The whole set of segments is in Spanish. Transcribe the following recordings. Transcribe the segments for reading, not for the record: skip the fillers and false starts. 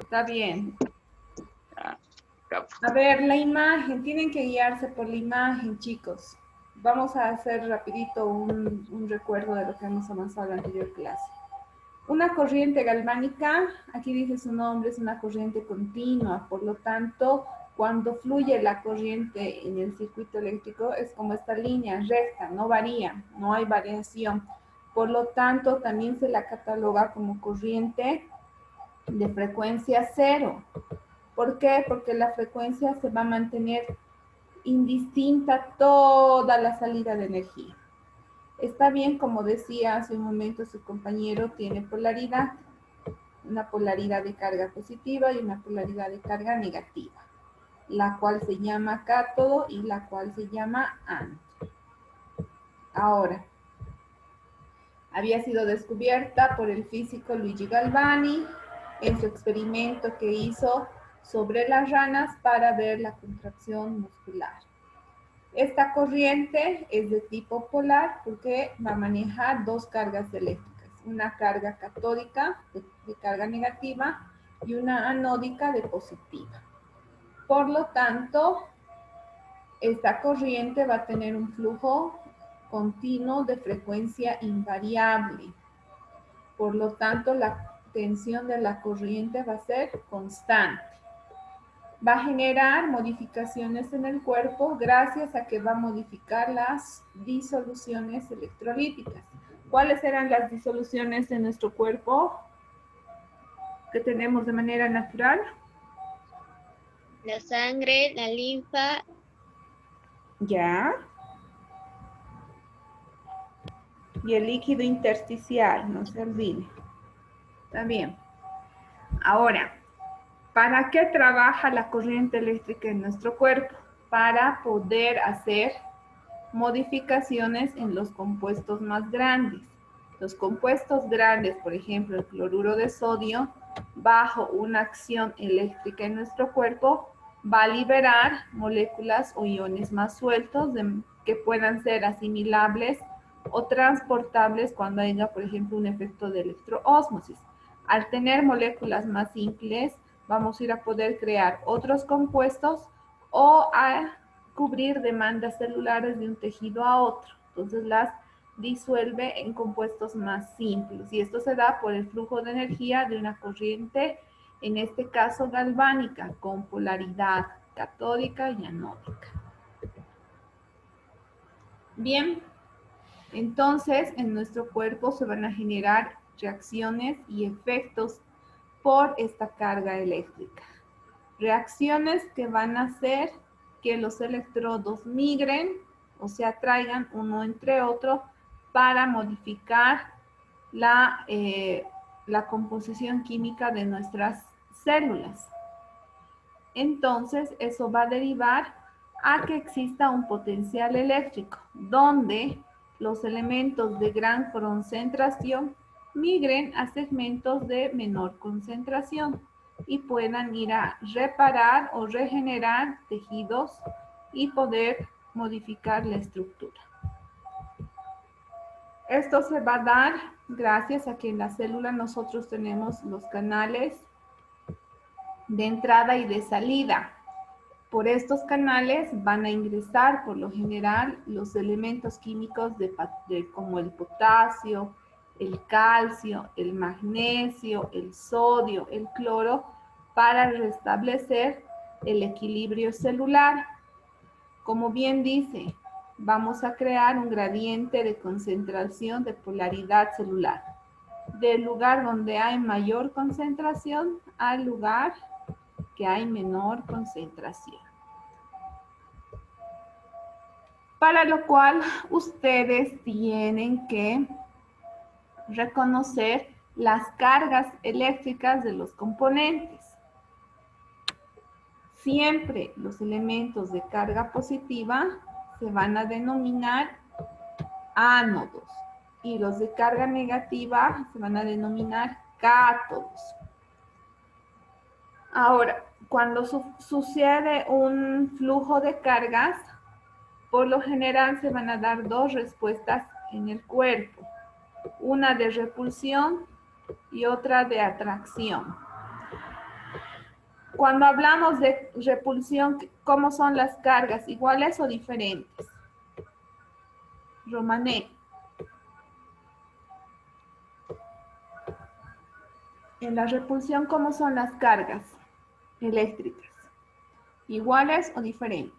Está bien. Ah, capo. A ver, la imagen, tienen que guiarse por la imagen, chicos. Vamos a hacer rapidito un recuerdo de lo que hemos avanzado en la anterior clase. Una corriente galvánica, aquí dice su nombre, es una corriente continua, por lo tanto, cuando fluye la corriente en el circuito eléctrico es como esta línea recta, no varía, no hay variación. Por lo tanto, también se la cataloga como corriente de frecuencia cero. ¿Por qué? Porque la frecuencia se va a mantener indistinta toda la salida de energía. Está bien, como decía hace un momento su compañero, tiene polaridad, una polaridad de carga positiva y una polaridad de carga negativa, la cual se llama cátodo y la cual se llama ánodo. Ahora, había sido descubierta por el físico Luigi Galvani en su experimento que hizo sobre las ranas para ver la contracción muscular. Esta corriente es de tipo polar porque va a manejar dos cargas eléctricas, una carga catódica de carga negativa y una anódica de positiva. Por lo tanto, esta corriente va a tener un flujo continuo de frecuencia invariable. Por lo tanto, la tensión de la corriente va a ser constante. Va a generar modificaciones en el cuerpo gracias a que va a modificar las disoluciones electrolíticas. ¿Cuáles eran las disoluciones de nuestro cuerpo que tenemos de manera natural? La sangre, la linfa. Ya. Y el líquido intersticial, no se olvide. Está bien. Ahora, ¿para qué trabaja la corriente eléctrica en nuestro cuerpo? Para poder hacer modificaciones en los compuestos más grandes. Los compuestos grandes, por ejemplo, el cloruro de sodio, bajo una acción eléctrica en nuestro cuerpo, va a liberar moléculas o iones más sueltos que puedan ser asimilables o transportables cuando haya, por ejemplo, un efecto de electroósmosis. Al tener moléculas más simples, vamos a ir a poder crear otros compuestos o a cubrir demandas celulares de un tejido a otro. Entonces las disuelve en compuestos más simples y esto se da por el flujo de energía de una corriente, en este caso galvánica, con polaridad catódica y anódica. Bien, entonces en nuestro cuerpo se van a generar reacciones y efectos por esta carga eléctrica. Reacciones que van a hacer que los electrodos migren o se atraigan uno entre otro para modificar la composición química de nuestras células. Entonces, eso va a derivar a que exista un potencial eléctrico, donde los elementos de gran concentración migren a segmentos de menor concentración y puedan ir a reparar o regenerar tejidos y poder modificar la estructura. Esto se va a dar gracias a que en la célula nosotros tenemos los canales de entrada y de salida. Por estos canales van a ingresar por lo general los elementos químicos como el potasio, el calcio, el magnesio, el sodio, el cloro, para restablecer el equilibrio celular. Como bien dice, vamos a crear un gradiente de concentración de polaridad celular. Del lugar donde hay mayor concentración al lugar que hay menor concentración. Para lo cual ustedes tienen que reconocer las cargas eléctricas de los componentes. Siempre los elementos de carga positiva se van a denominar ánodos y los de carga negativa se van a denominar cátodos. Ahora, cuando sucede un flujo de cargas, por lo general se van a dar dos respuestas en el cuerpo, una de repulsión y otra de atracción. Cuando hablamos de repulsión, ¿cómo son las cargas? ¿Iguales o diferentes? Romané. En la repulsión, ¿cómo son las cargas eléctricas? ¿Iguales o diferentes?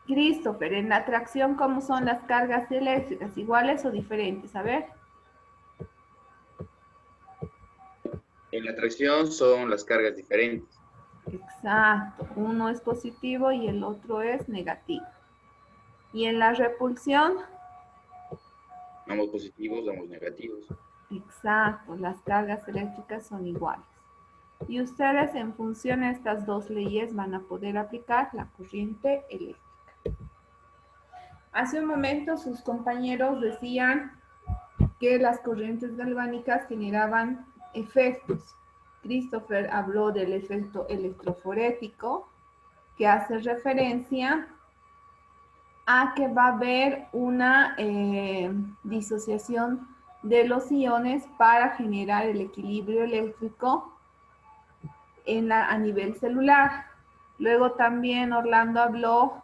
Christopher, en la atracción, ¿cómo son las cargas eléctricas? ¿Iguales o diferentes? A ver. En la atracción son las cargas diferentes. Exacto. Uno es positivo y el otro es negativo. Y en la repulsión, Ambos positivos, ambos negativos. exacto. Las cargas eléctricas son iguales. Y ustedes, en función de estas dos leyes, van a poder aplicar la corriente eléctrica. Hace un momento sus compañeros decían que las corrientes galvánicas generaban efectos. Christopher habló del efecto electroforético, que hace referencia a que va a haber una disociación de los iones para generar el equilibrio eléctrico a nivel celular. Luego también Orlando habló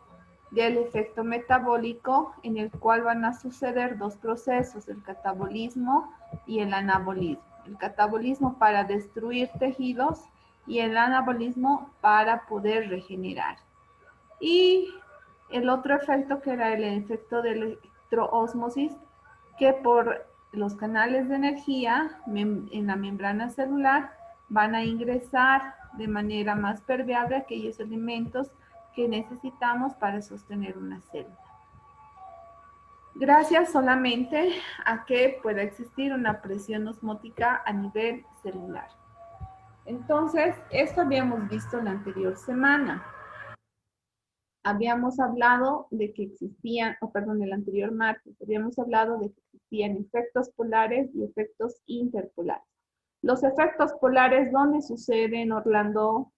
del efecto metabólico, en el cual van a suceder dos procesos, el catabolismo y el anabolismo. El catabolismo para destruir tejidos y el anabolismo para poder regenerar. Y el otro efecto, que era el efecto de electroósmosis, que por los canales de energía en la membrana celular van a ingresar de manera más permeable aquellos elementos que necesitamos para sostener una célula. Gracias solamente a que pueda existir una presión osmótica a nivel celular. Entonces, esto habíamos visto la anterior semana. Habíamos hablado de que existían, el anterior martes, habíamos hablado de que existían efectos polares y efectos interpolares. Los efectos polares, ¿dónde suceden, Orlando?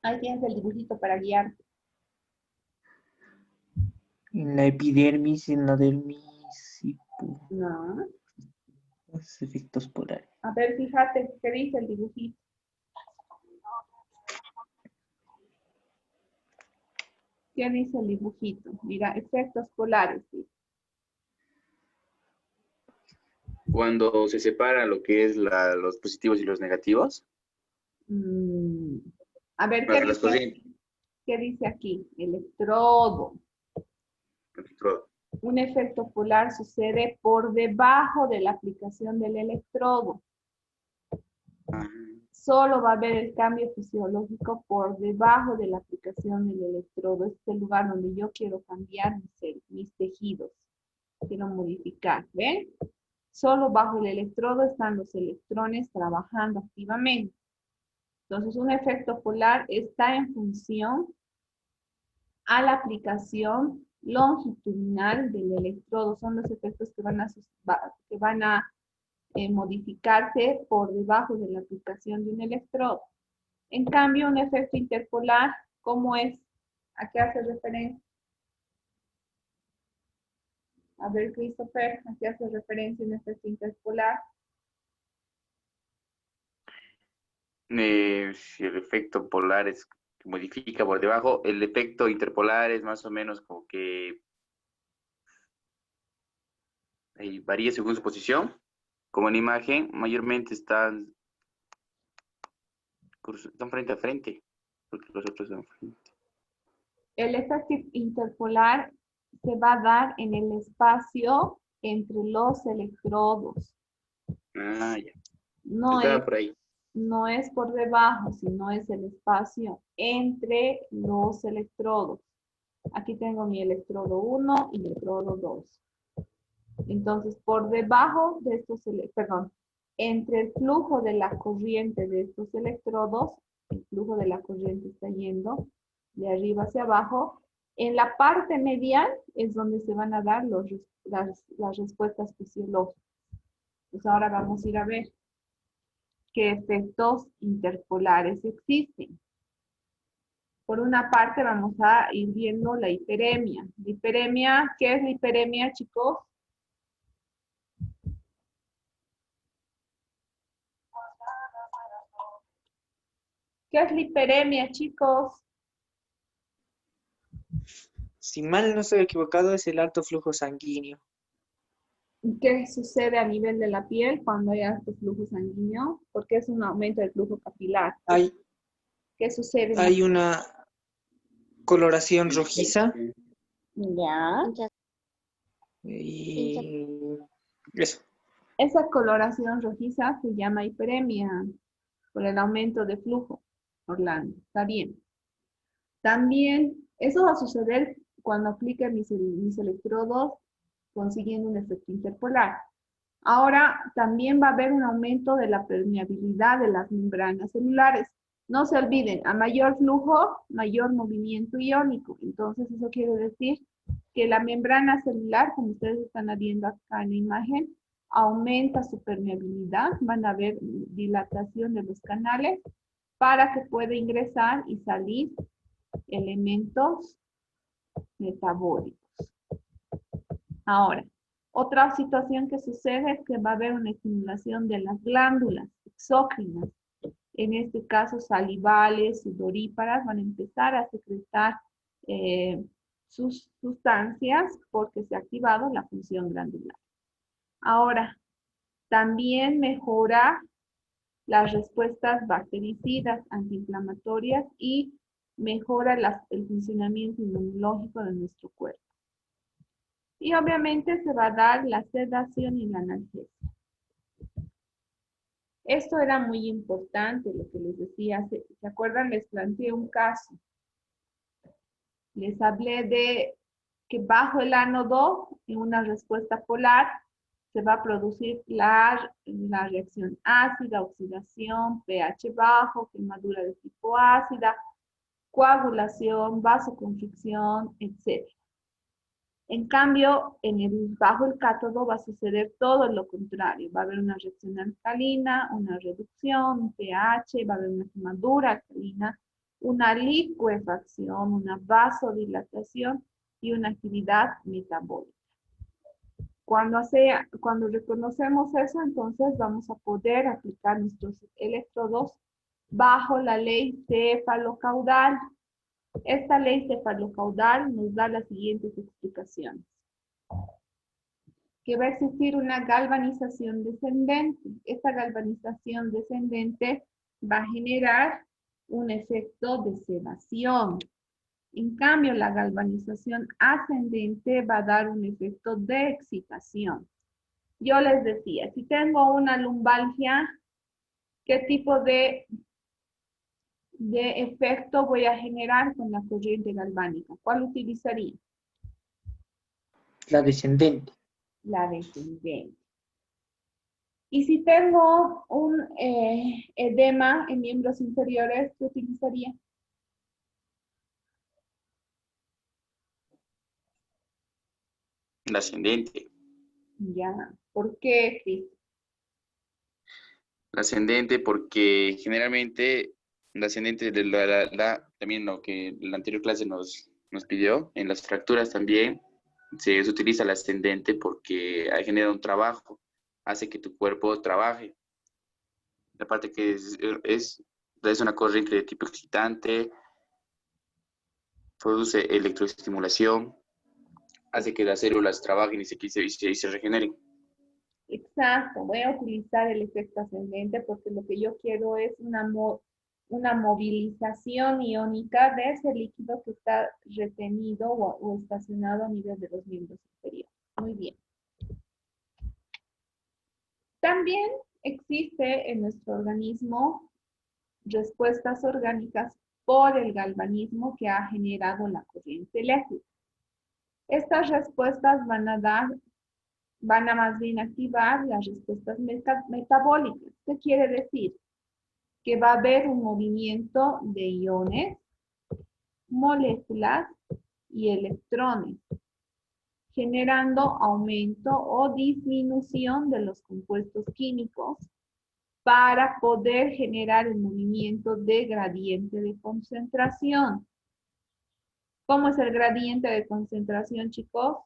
Ahí tienes el dibujito para guiar. En la epidermis, en la dermis y No. los efectos polares. A ver, fíjate, ¿qué dice el dibujito? ¿Qué dice el dibujito? Mira, efectos polares. ¿Sí? Cuando se separa lo que es los positivos y los negativos. A ver, ¿qué dice aquí? Electrodo. Electrodo. Un efecto polar sucede por debajo de la aplicación del electrodo. Solo va a haber el cambio fisiológico por debajo de la aplicación del electrodo. Este es el lugar donde yo quiero cambiar mis tejidos. Quiero modificar, ¿ven? Solo bajo el electrodo están los electrones trabajando activamente. Entonces, un efecto polar está en función a la aplicación longitudinal del electrodo. Son los efectos que van a modificarse por debajo de la aplicación de un electrodo. En cambio, un efecto interpolar, ¿cómo es? ¿A qué hace referencia? A ver, Christopher, ¿a qué hace referencia un efecto interpolar? Si el efecto polar es que modifica por debajo, el efecto interpolar es más o menos como que varía según su posición. Como en imagen, mayormente están frente a frente, porque los otros están frente. El efecto interpolar se va a dar en el espacio entre los electrodos. Ah, ya. No Estaba es, por ahí. no es por debajo, sino es el espacio entre los electrodos. Aquí tengo mi electrodo 1 y electrodo 2. Entonces, por debajo de estos, entre el flujo de la corriente de estos electrodos, el flujo de la corriente está yendo de arriba hacia abajo, en la parte medial es donde se van a dar las respuestas fisiológicas. Pues ahora vamos a ir a ver qué efectos interpolares existen. Por una parte vamos a ir viendo la hiperemia. La hiperemia, ¿qué es la hiperemia, chicos? ¿Qué es la hiperemia, chicos? Si mal no estoy equivocado, es el alto flujo sanguíneo. ¿Qué sucede a nivel de la piel cuando hay alto flujo sanguíneo? Porque es un aumento del flujo capilar. Hay, ¿Qué sucede? hay una coloración rojiza Ya. y eso. Esa coloración rojiza se llama hiperemia por el aumento de flujo, Orlando. Está bien. También, eso va a suceder cuando aplique mis electrodos consiguiendo un efecto interpolar. Ahora también va a haber un aumento de la permeabilidad de las membranas celulares. No se olviden, a mayor flujo, mayor movimiento iónico. Entonces eso quiere decir que la membrana celular, como ustedes están viendo acá en la imagen, aumenta su permeabilidad. Van a haber dilatación de los canales para que pueda ingresar y salir elementos metabólicos. Ahora, otra situación que sucede es que va a haber una estimulación de las glándulas exócrinas. En este caso, salivales, sudoríparas van a empezar a secretar sus sustancias porque se ha activado la función glandular. Ahora, también mejora las respuestas bactericidas, antiinflamatorias y mejora el funcionamiento inmunológico de nuestro cuerpo. Y obviamente se va a dar la sedación y la analgesia. Esto era muy importante, lo que les decía. ¿Se acuerdan? Les planteé un caso. Les hablé de que bajo el ánodo, en una respuesta polar, se va a producir la reacción ácida, oxidación, pH bajo, quemadura de tipo ácida, coagulación, vasoconstricción, etc. En cambio, bajo el cátodo va a suceder todo lo contrario. Va a haber una reacción alcalina, una reducción, un pH, va a haber una quemadura alcalina, una licuefacción, una vasodilatación y una actividad metabólica. Cuando reconocemos eso, entonces vamos a poder aplicar nuestros electrodos bajo la ley cefalocaudal. Esta ley cefalocaudal nos da las siguientes explicaciones. Que va a existir una galvanización descendente. Esta galvanización descendente va a generar un efecto de sedación. En cambio, la galvanización ascendente va a dar un efecto de excitación. Yo les decía, si tengo una lumbalgia, ¿qué tipo de efecto voy a generar con la corriente galvánica? ¿Cuál utilizaría? La descendente. La descendente. Y si tengo un edema en miembros inferiores, ¿qué utilizaría? La ascendente. Ya. ¿Por qué, Cris? La ascendente porque generalmente la ascendente también lo que la anterior clase nos pidió, en las fracturas también se utiliza la ascendente porque genera un trabajo, hace que tu cuerpo trabaje. Aparte que es una corriente de tipo excitante, produce electroestimulación, hace que las células trabajen y se regeneren. Exacto, voy a utilizar el efecto ascendente porque lo que yo quiero es una movilización iónica de ese líquido que está retenido o estacionado a nivel de los miembros inferiores. Muy bien. También existe en nuestro organismo respuestas orgánicas por el galvanismo que ha generado la corriente eléctrica. Estas respuestas van a más bien activar las respuestas metabólicas. ¿Qué quiere decir? Que va a haber un movimiento de iones, moléculas y electrones, generando aumento o disminución de los compuestos químicos para poder generar el movimiento de gradiente de concentración. ¿Cómo es el gradiente de concentración, chicos?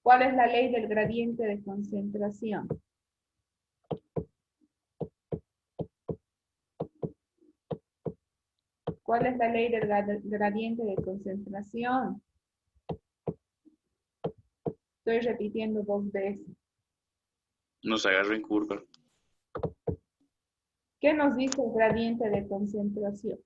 ¿Cuál es la ley del gradiente de concentración? ¿Cuál es la ley del gradiente de concentración? Estoy repitiendo 2 veces. Nos agarró en curva. ¿Qué nos dice el gradiente de concentración?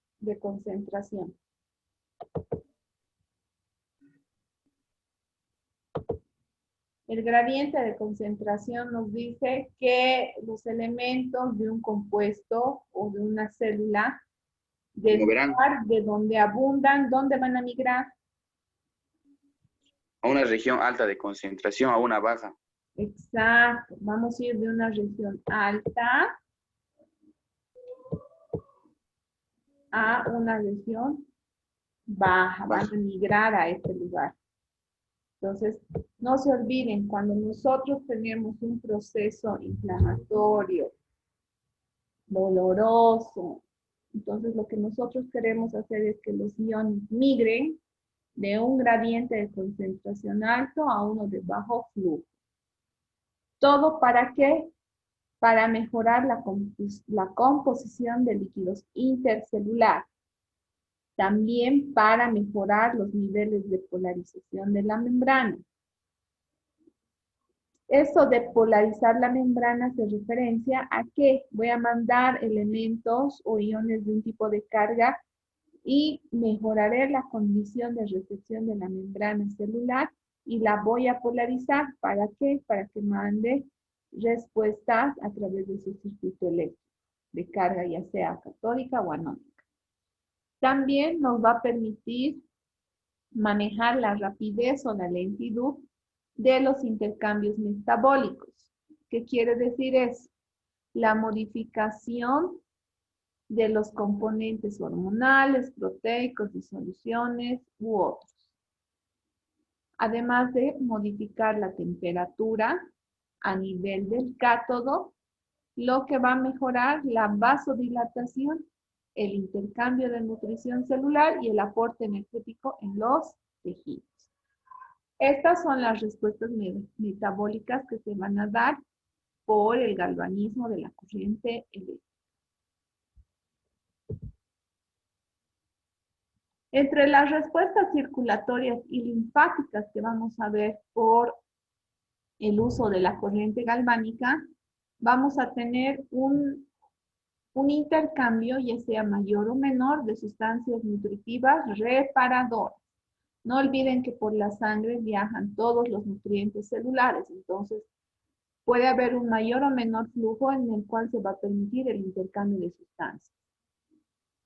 El gradiente de concentración nos dice que los elementos de un compuesto o de una célula, del Moverán lugar de donde abundan, ¿dónde van a migrar? a una región alta de concentración a una baja. Exacto. Vamos a ir de una región alta a una región baja. Van a migrar a este lugar. Entonces, no se olviden, cuando nosotros tenemos un proceso inflamatorio, doloroso, entonces lo que nosotros queremos hacer es que los iones migren de un gradiente de concentración alto a uno de bajo flujo. ¿Todo para qué? Para mejorar la composición de líquidos intercelular. También para mejorar los niveles de polarización de la membrana. Eso de polarizar la membrana hace referencia a que voy a mandar elementos o iones de un tipo de carga y mejoraré la condición de recepción de la membrana celular y la voy a polarizar. ¿Para qué? Para que mande respuestas a través de su circuito eléctrico de carga, ya sea catódica o anódica. También nos va a permitir manejar la rapidez o la lentitud de los intercambios metabólicos. ¿Qué quiere decir eso? La modificación de los componentes hormonales, proteicos, disoluciones u otros. Además de modificar la temperatura a nivel del cátodo, lo que va a mejorar la vasodilatación, el intercambio de nutrición celular y el aporte energético en los tejidos. Estas son las respuestas metabólicas que se van a dar por el galvanismo de la corriente eléctrica. Entre las respuestas circulatorias y linfáticas que vamos a ver por el uso de la corriente galvánica, vamos a tener un intercambio, ya sea mayor o menor, de sustancias nutritivas reparadoras. No olviden que por la sangre viajan todos los nutrientes celulares, entonces puede haber un mayor o menor flujo en el cual se va a permitir el intercambio de sustancias.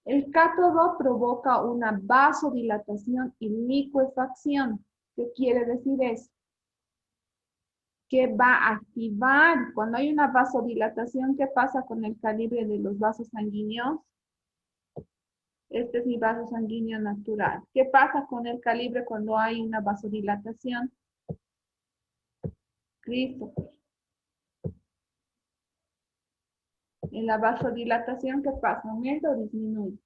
El cátodo provoca una vasodilatación y licuefacción. ¿Qué quiere decir eso? Que va a activar, cuando hay una vasodilatación, ¿qué pasa con el calibre de los vasos sanguíneos? Este es mi vaso sanguíneo natural. ¿Qué pasa con el calibre cuando hay una vasodilatación? Christopher. En la vasodilatación, ¿qué pasa? ¿Aumenta o disminuye?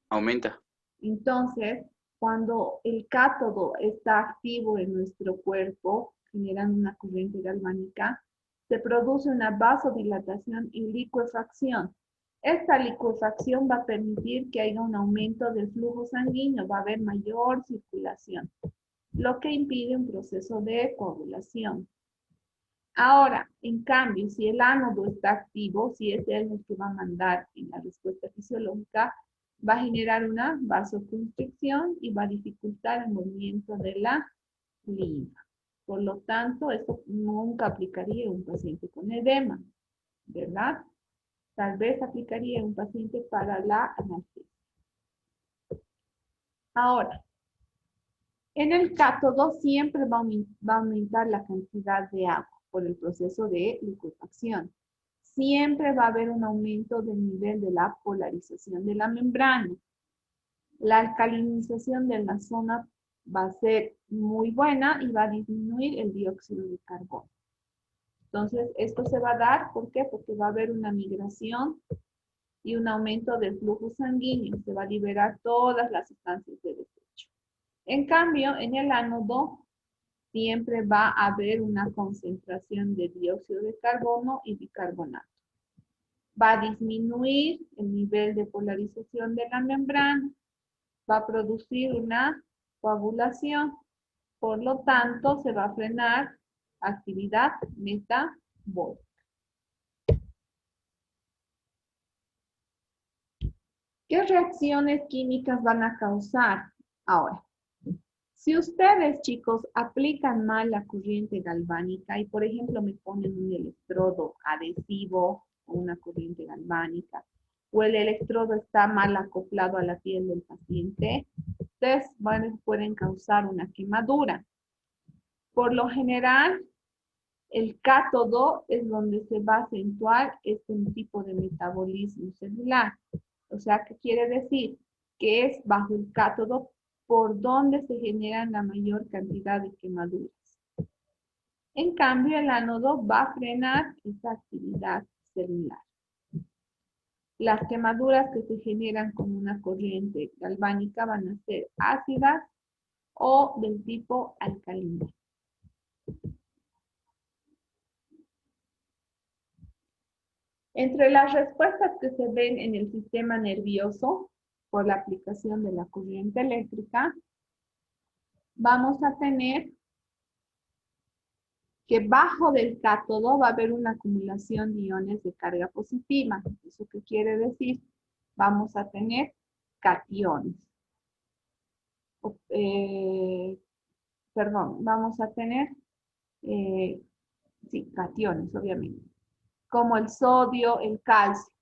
Aumenta. Entonces, cuando el cátodo está activo en nuestro cuerpo, generando una corriente galvánica, se produce una vasodilatación y licuefacción. Esta licuefacción va a permitir que haya un aumento del flujo sanguíneo, va a haber mayor circulación, lo que impide un proceso de coagulación. Ahora, en cambio, si el ánodo está activo, si es él el que va a mandar en la respuesta fisiológica, va a generar una vasoconstricción y va a dificultar el movimiento de la linfa. Por lo tanto, esto nunca aplicaría en un paciente con edema, ¿verdad? Tal vez aplicaría en un paciente para la analgesia. Ahora, en el cátodo siempre va a aumentar la cantidad de agua por el proceso de licuefacción. Siempre va a haber un aumento del nivel de la polarización de la membrana. La alcalinización de la zona va a ser muy buena y va a disminuir el dióxido de carbono. Entonces, esto se va a dar, ¿por qué? Porque va a haber una migración y un aumento del flujo sanguíneo. Se va a liberar todas las sustancias de desecho. En cambio, en el ánodo siempre va a haber una concentración de dióxido de carbono y bicarbonato. Va a disminuir el nivel de polarización de la membrana, va a producir una coagulación, por lo tanto se va a frenar actividad metabólica. ¿Qué reacciones químicas van a causar? Ahora, si ustedes, chicos, aplican mal la corriente galvánica y, por ejemplo, me ponen un electrodo adhesivo o una corriente galvánica, o el electrodo está mal acoplado a la piel del paciente, ustedes pueden causar una quemadura. Por lo general, el cátodo es donde se va a acentuar este tipo de metabolismo celular. O sea, ¿qué quiere decir? Que es bajo el cátodo por donde se generan la mayor cantidad de quemaduras. En cambio, el ánodo va a frenar esa actividad celular. Las quemaduras que se generan con una corriente galvánica van a ser ácidas o del tipo alcalina. Entre las respuestas que se ven en el sistema nervioso por la aplicación de la corriente eléctrica, vamos a tener que bajo del cátodo va a haber una acumulación de iones de carga positiva. ¿Eso qué quiere decir? Vamos a tener cationes. Vamos a tener, sí, cationes, obviamente, como el sodio, el calcio.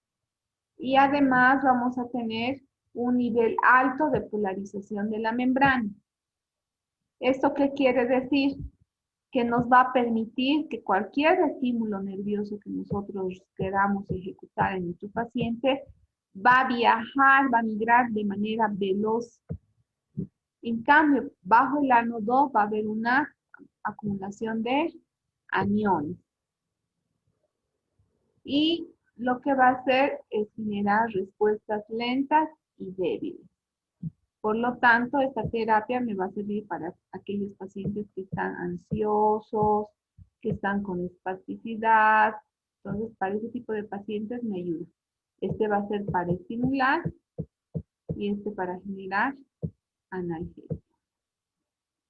Y además vamos a tener un nivel alto de polarización de la membrana. ¿Esto qué quiere decir? Que nos va a permitir que cualquier estímulo nervioso que nosotros queramos ejecutar en nuestro paciente va a viajar, va a migrar de manera veloz. En cambio, bajo el ánodo va a haber una acumulación de aniones. Y lo que va a hacer es generar respuestas lentas y débiles. Por lo tanto, esta terapia me va a servir para aquellos pacientes que están ansiosos, que están con espasticidad. Entonces, para ese tipo de pacientes me ayuda. Este va a ser para estimular y este para generar analgesia.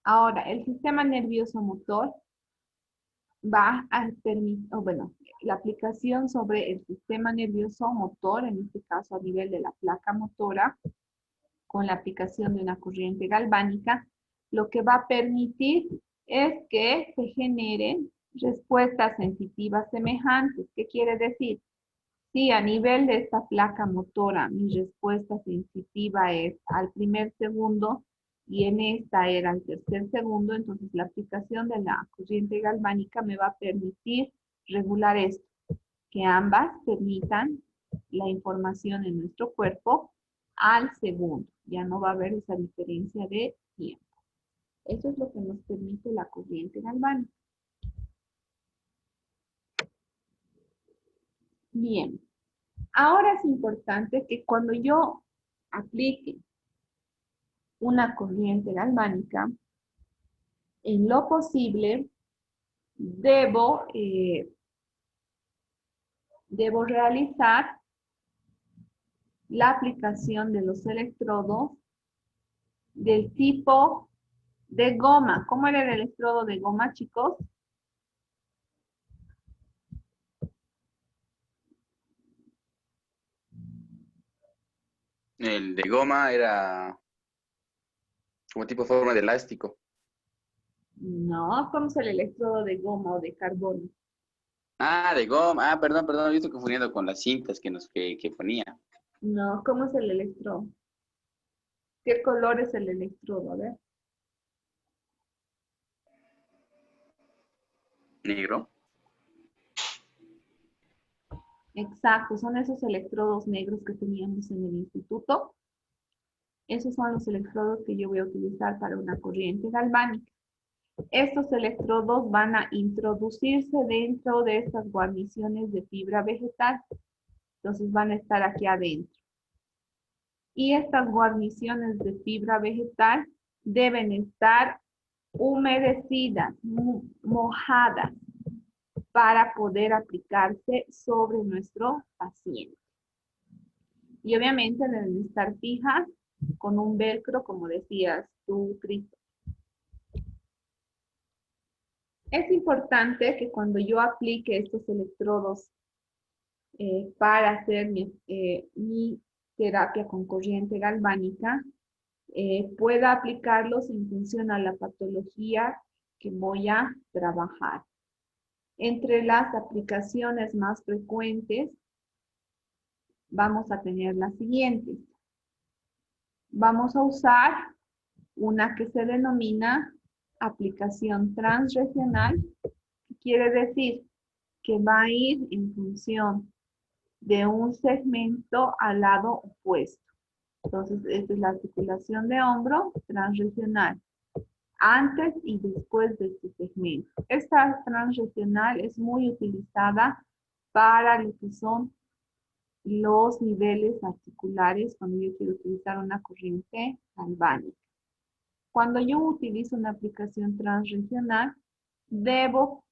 Ahora, el sistema nervioso motor va a permitir, la aplicación sobre el sistema nervioso motor, en este caso a nivel de la placa motora, con la aplicación de una corriente galvánica, lo que va a permitir es que se generen respuestas sensitivas semejantes. ¿Qué quiere decir? Si a nivel de esta placa motora mi respuesta sensitiva es al primer segundo y en esta era al tercer segundo, entonces la aplicación de la corriente galvánica me va a permitir regular esto, que ambas permitan la información en nuestro cuerpo al segundo. Ya no va a haber esa diferencia de tiempo. Eso es lo que nos permite la corriente galvánica. Bien. Ahora es importante que cuando yo aplique una corriente galvánica, en lo posible debo realizar la aplicación de los electrodos del tipo de goma. ¿Cómo era el electrodo de goma, chicos? El de goma era como tipo forma de elástico. No, ¿cómo es el electrodo de goma o de carbono? Ah, de goma. Ah, perdón, yo estoy confundiendo con las cintas que ponía. No, ¿cómo es el electrodo? ¿Qué color es el electrodo? A ver. Negro. Exacto, son esos electrodos negros que teníamos en el instituto. Esos son los electrodos que yo voy a utilizar para una corriente galvánica. Estos electrodos van a introducirse dentro de estas guarniciones de fibra vegetal. Entonces van a estar aquí adentro. Y estas guarniciones de fibra vegetal deben estar humedecidas, mojadas, para poder aplicarse sobre nuestro paciente. Y obviamente deben estar fijas con un velcro, como decías tú, Cristo. Es importante que cuando yo aplique estos electrodos para hacer mi terapia con corriente galvánica, pueda aplicarlos en función a la patología que voy a trabajar. Entre las aplicaciones más frecuentes vamos a tener las siguientes. Vamos a usar una que se denomina aplicación transregional, que quiere decir que va a ir en función de un segmento al lado opuesto. Entonces, esta es la articulación de hombro transregional, antes y después de este segmento. Esta transregional es muy utilizada para lo que son los niveles articulares cuando yo quiero utilizar una corriente galvánica. Cuando yo utilizo una aplicación transregional, debo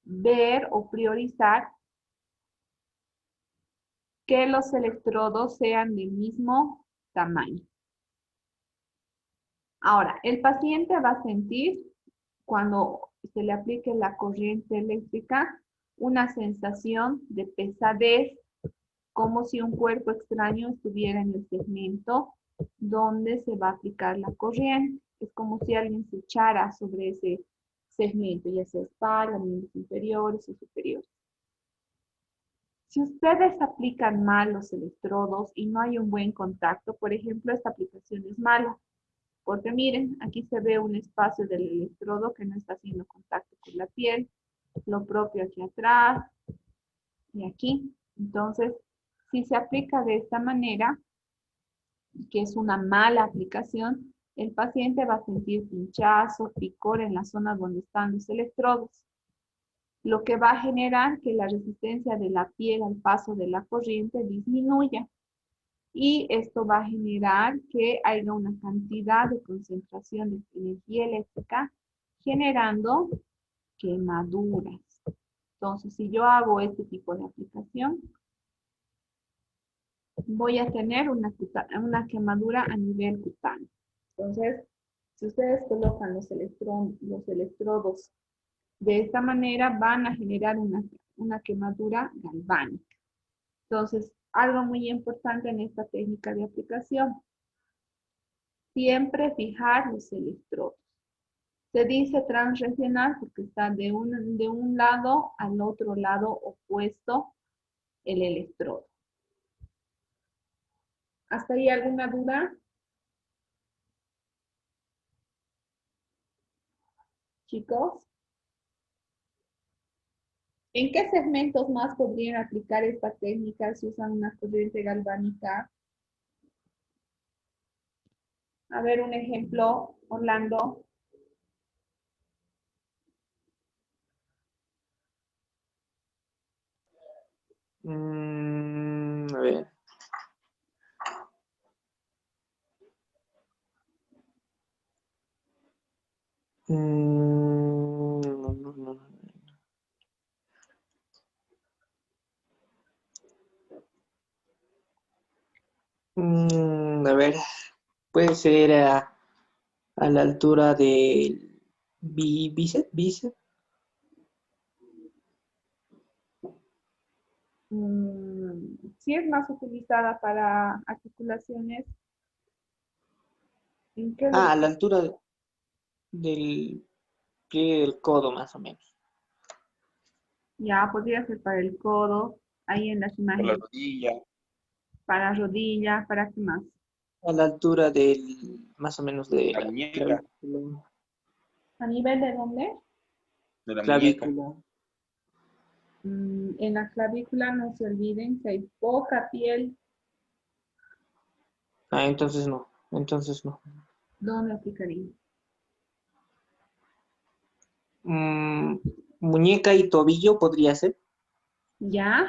ver o priorizar que los electrodos sean del mismo tamaño. Ahora, el paciente va a sentir, cuando se le aplique la corriente eléctrica, una sensación de pesadez, como si un cuerpo extraño estuviera en el segmento donde se va a aplicar la corriente. Es como si alguien se echara sobre ese segmento, ya sea espalda, miembros inferiores o superiores. Si ustedes aplican mal los electrodos y no hay un buen contacto, por ejemplo, esta aplicación es mala, porque miren, aquí se ve un espacio del electrodo que no está haciendo contacto con la piel, lo propio aquí atrás y aquí. Entonces, si se aplica de esta manera, que es una mala aplicación, el paciente va a sentir pinchazo, picor en la zona donde están los electrodos, lo que va a generar que la resistencia de la piel al paso de la corriente disminuya. Y esto va a generar que haya una cantidad de concentración de energía eléctrica generando quemaduras. Entonces, si yo hago este tipo de aplicación, voy a tener una quemadura a nivel cutáneo. Entonces, si ustedes colocan los electrodos de esta manera, van a generar una quemadura galvánica. Entonces, algo muy importante en esta técnica de aplicación, siempre fijar los electrodos. Se dice transregional porque está de un lado al otro lado opuesto el electrodo. ¿Hasta ahí alguna duda? Chicos, ¿en qué segmentos más podrían aplicar esta técnica si usan una corriente galvánica? A ver, un ejemplo, Orlando. A ver. No. A ver, puede ser a la altura del bíceps. Sí es más utilizada para articulaciones. ¿En qué A la altura del pliegue del codo, más o menos. Ya, podría ser para el codo, ahí en las Por la imágenes, rodilla. para rodilla, ¿para qué más? A la altura más o menos de La la muñeca. ¿A nivel de dónde? De la muñeca. clavícula. En la clavícula no se olviden que hay poca piel. Entonces no. ¿Dónde aplicaría? Muñeca y tobillo podría ser. Ya,